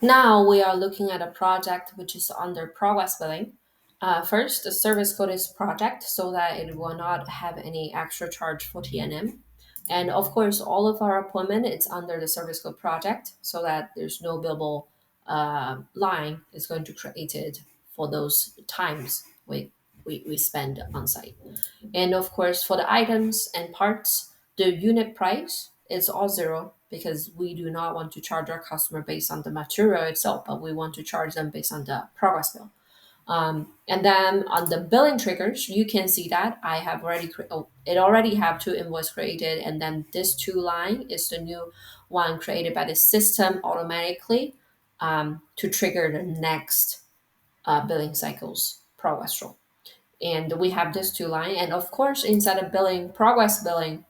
Now we are looking at a project which is under progress billing. First, the service code is project so that it will not have any extra charge for TNM. And of course, all of our appointment it's under the service code project so that there's no billable line is going to create it for those times we spend on site. And of course, for the items and parts, the unit price is all zero because we do not want to charge our customer based on the material itself, but we want to charge them based on the progress bill. And then on the billing triggers, you can see that I have already it already have two invoice created, and then this two line is the new one created by the system automatically to trigger the next billing cycles progress roll. And we have this two line, and of course inside of billing progress billing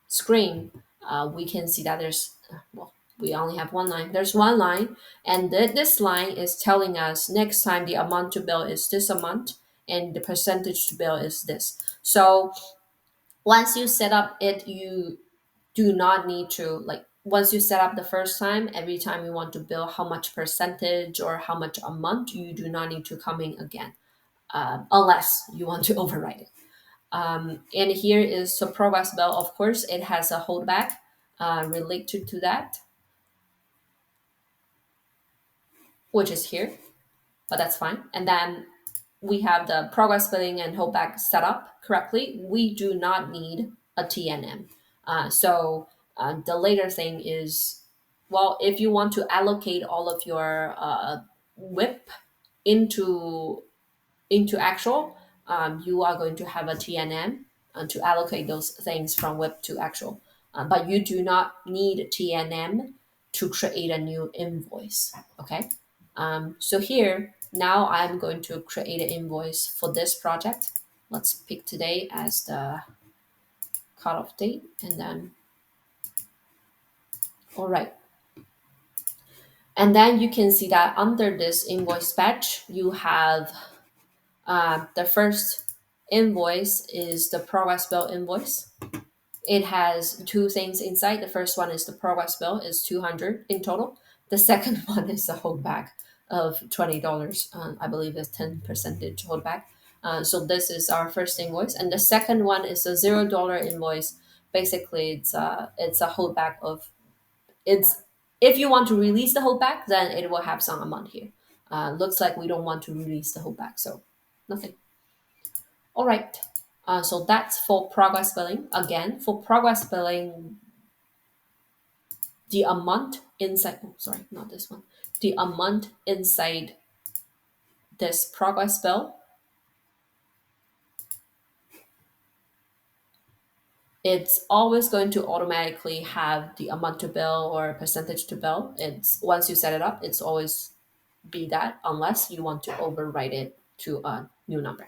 screen, we can see that there's well, we only have one line. There's one line, and this line is telling us next time the amount to bill is this amount, and the percentage to bill is this. So once you set up it, you do not need to like once you set up the first time, every time you want to bill how much percentage or how much a month, you do not need to come in again unless you want to override it. And here is the progress bill. Of course, it has a holdback related to that, which is here, but that's fine. And then we have the progress billing and holdback set up correctly. We do not need a TNM. The later thing is, well, if you want to allocate all of your WIP into actual, you are going to have a TNM to allocate those things from WIP to actual. But you do not need TNM to create a new invoice. Okay. So here, now I'm going to create an invoice for this project. Let's pick today as the cutoff date. And then, all right. And then you can see that under this invoice batch, you have the first invoice is the progress bill invoice. It has two things inside. The first one is the progress bill is 200 in total. The second one is a holdback of $20. I believe it's 10 percentage holdback. So this is our first invoice, and the second one is a $0 invoice. Basically, it's a holdback of it's if you want to release the holdback, then it will have some amount here. Looks like we don't want to release the holdback, so nothing. All right. So that's for progress billing. Again, for progress billing, the amount inside, oh, sorry, not this one. The amount inside this progress bill, it's always going to automatically have the amount to bill or percentage to bill. It's once you set it up, it's always be that unless you want to overwrite it to a new number.